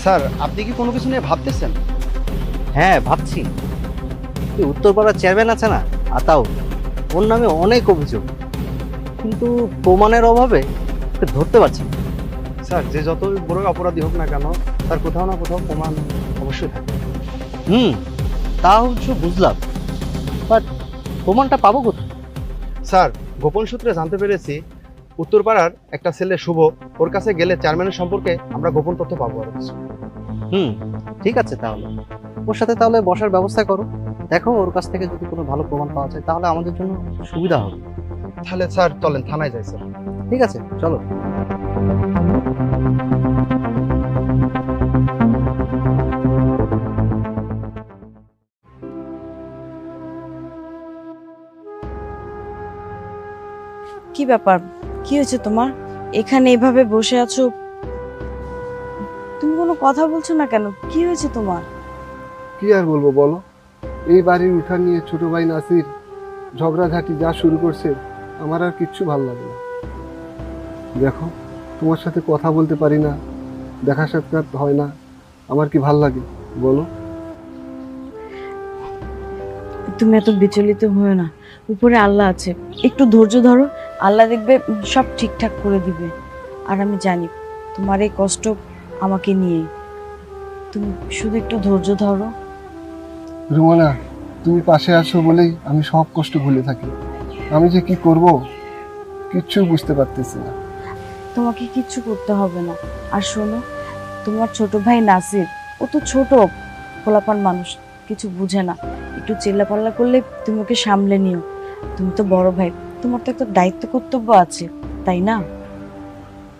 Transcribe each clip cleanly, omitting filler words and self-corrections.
Sir, আপনি কি কোনো কিছু নিয়ে ভাবতেছেন? হ্যাঁ ভাবছি। এই উত্তরপাড়ার চেয়ারম্যান আছে না, আতাউল, ওর নামে অনেক অভিযোগ, কিন্তু প্রমাণের অভাবে ওকে ধরতে পারছি না। স্যার, যে যত বড় অপরাধী হোক না কেন, তার কোথাও না কোথাও প্রমাণ অবশ্যই থাকে। হুম, তা অবশ্য বুঝলাম, বাট প্রমাণটা পাবো কোথায়? স্যার, গোপন সূত্রে জানতে পেরেছি উত্তরপাড়ার একটা ছেলে শুভ, ওর কাছে গেলে চেয়ারম্যানের সম্পর্কে আমরা গোপন তথ্য পাবো আর কিছু। হুম, ঠিক আছে, তাহলে ওর সাথে তাহলে বসার ব্যবস্থা করো। দেখো ওর কাছ থেকে যদি কোনো ভালো প্রমাণ পাওয়া যায় তাহলে আমাদের জন্য সুবিধা হবে। তাহলে স্যার চলেন, থানায় যাই স্যার। ঠিক আছে, চলো। কি ব্যাপার? কি হয়েছে তোমার? এখানে এভাবে বসে আছো, তুমি কোনো কথা বলছো না কেন? কি হয়েছে তোমার? কি আর বলবো বলো, এই বাড়ির উঠান নিয়ে ছোট ভাই নাসির ঝগড়াঝাটি যা শুরু করছে, আমার আর কিচ্ছু ভালো লাগে না। দেখো, তোমার সাথে কথা বলতে পারি না, দেখা সাক্ষাৎ হয় না, আমার কি ভাল লাগে বলো? তুমি এত বিচলিত হয়েও না, উপরে আল্লাহ আছে, একটু ধৈর্য ধরো, আল্লাহ দেখবে সব ঠিকঠাক করে দিবে। আর আমি জানি তোমার এই কষ্ট আমাকে নিয়ে, তুমি শুধু একটু ধৈর্য ধরো। রুমানা, তুমি পাশে আছো বলেই আমি সব কষ্ট ভুলে থাকি। আমি যে কি করব কিচ্ছু বুঝতে পারতেছি না। তোমাকে কিচ্ছু করতে হবে না। আর শোনো, তোমার ছোট ভাই নাসির, ও তো ছোট পোলাপান মানুষ, কিছু বুঝে না, একটু চিল্লাপাল্লা করলে তুমি ওকে সামলে নিও। তুমি তো বড় ভাই, তোমার তো একটা দায়িত্ব কর্তব্য আছে, তাই না?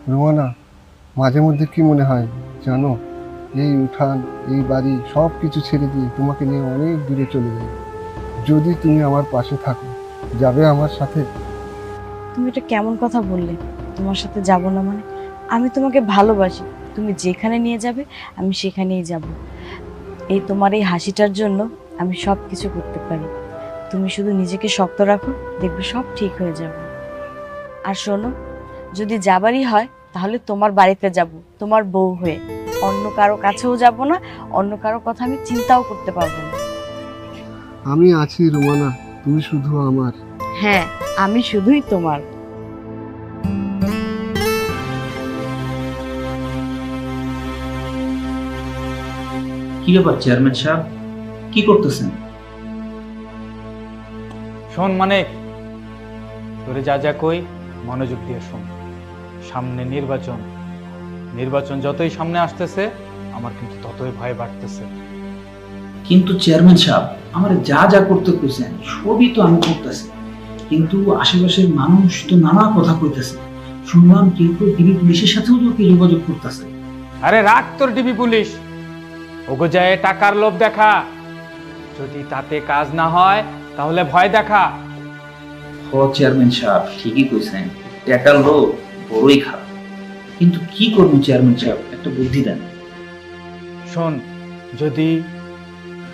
রুমানা, মাঝে মধ্যে কি মনে হয় জানো, এই উঠান, এই বাড়ি সব কিছু ছেড়ে দিয়ে তোমাকে নিয়ে অনেক দূরে চলে যাই। যদি তুমি আমার পাশে থাকো, যাবে আমার সাথে? তুমি এটা কেমন কথা বললে? তোমার সাথে যাব না মানে? আমি তোমাকে ভালোবাসি, তুমি যেখানে নিয়ে যাবে আমি সেখানেই যাব। এই তোমার এই হাসিটার জন্য আমি সব কিছু করতে পারি। তুমি শুধু নিজেকে শক্ত রাখো, দেখবে সব ঠিক হয়ে যাবে। আর শোনো, যদি যাবারই হয় তাহলে তোমার বাড়িতে যাব, তোমার বউ হয়ে। অন্য কারো কাছেও যাব না, অন্য কারো কথা আমি চিন্তাও করতে পারবো না। আমি আছি রুমানা, তুমি শুধু আমার। হ্যাঁ, আমি শুধুই তোমার। কি ব্যাপার চেয়ারম্যান সাহেব, কি করতেছেন? শোন মানিক, তোরে যা যা কই মনোযোগ দিয়ে শোন। সামনে নির্বাচন, নির্বাচন যতই সামনে আসতেছে আমার কিন্তু ততই ভয় বাড়তেছে। কিন্তু চেয়ারম্যান সাহেব, আমার যা যা করতে কইছেন সবই তো আমি করতেছি, কিন্তু আশেপাশের মানুষ তো নানা কথা কইতেছে। শুনলাম কেউ কেউ ডিবি পুলিশের সাথেও লোকে যোগাযোগ করতেছে। আরে রাখ তোর ডিবি পুলিশ, ওগো যায় টাকার লোভ দেখা, যদি তাতে কাজ না হয় তাহলে ভয় দেখা। হ চেয়ারম্যান সাহেব, ঠিকই কইছেন, টাকার লোক বড়ই খারাপ। কিন্তু কি করবো চেয়ারম্যান সাহেব, একটা বুদ্ধি দেন। শোন, যদি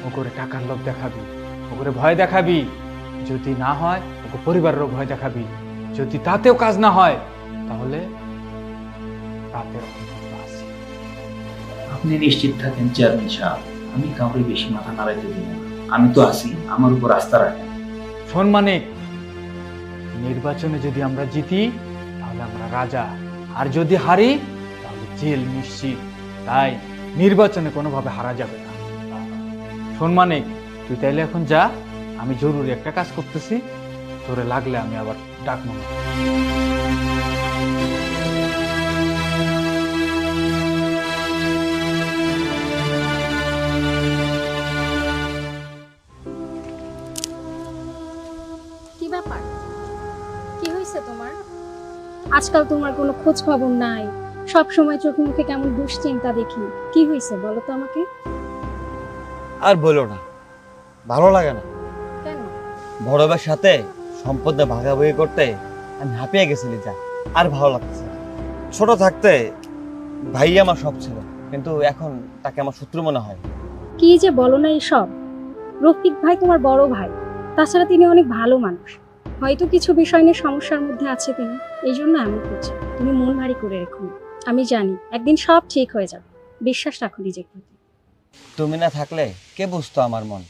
ওগরে টাকার লোভ দেখাবি, ওগরে ভয় দেখাবি, যদি না হয় ওকে পরিবারেরও ভয় দেখাবি, যদি তাতেও কাজ না হয় তাহলে রাতের অন্ধকার আছে। আপনি নিশ্চিত থাকেন চেয়ারম্যান সাহেব, আমি কাউকে বেশি মাথা নাড়াইতে দিব না। আমি তো আছি, আমার উপর আস্থা রাখেন। শোন মানিক, নির্বাচনে যদি আমরা জিতি তাহলে আমরা রাজা, আর যদি হারি তাহলে জেল নিশ্চিত। তাই নির্বাচনে কোনোভাবে হারা যাবে না। শোন মানিক, তুই তাইলে এখন যা, আমি জরুরি একটা কাজ করতেছি, তোরে লাগলে আমি আবার ডাকবো না। কি ব্যাপার? কি হয়েছে তোমার? আজকাল তোমার কোনো খোঁজ খবর নাই, সব সময় চোখে মুখে কেমন দুশ্চিন্তা দেখি। কি হয়েছে বলো তো আমাকে। আর বলো না, ভালো লাগে না। কেন? বড় ভাইয়ের সাথে সম্পদ ভাগাভাগি করতে আমি হাঁপিয়ে গেছি লিজা, আর ভালো লাগতেছে না। ছোট থাকতে ভাই আমার সব ছিল, কিন্তু এখন তাকে আমার শত্রু মনে হয়। কি যে বলো না এসব। রফিক ভাই তোমার বড় ভাই, তাছাড়া তিনি অনেক ভালো মানুষ। হয়তো কিছু বিষয় নিয়ে সমস্যার মধ্যে আছে তিনি, এই জন্য এমন করছে। তুমি মন ভারী করে রেখো না। আমি জানি একদিন সব ঠিক হয়ে যাবে। বিশ্বাস রাখো নিজের প্রতি। তুমি না থাকলে কে বুঝতো আমার মন,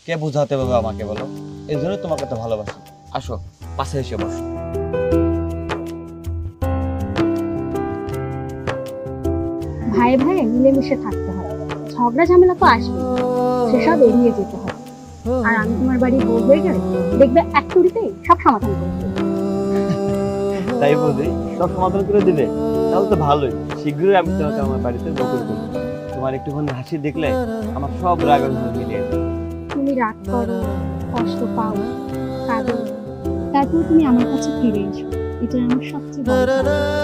কে বুঝাতে পারবে আমাকে বলো? এই জন্য তোমাকে তো ভালোবাসি। আসো পাশে এসে বসো। ভাই ভাই মিলেমিশে থাকতে হয়, ঝগড়া ঝামেলা তো আসবে, সেসব এড়িয়ে যেতে হয়। আর আমি তোমার বাড়ি বউ হয়ে গেলে দেখবে এক তুড়িতেই সব সমাধান করে দেবো। তাই বুঝি সব সমাধান করে দিলে? তাহলে তো ভালোই, শীঘ্রই আমি তোমাকে আমার বাড়িতে বকুল করবো। তোমার একটুখানি হাসি দেখলে আমার সব রাগ অভিমান মিলিয়ে যাবে। তুমি রাগ করো, কষ্ট পাও, কাঁদো, তারপর তুমি আমার কাছে ফিরে এসো, এটা আমার সবচেয়ে বড় পাওয়া।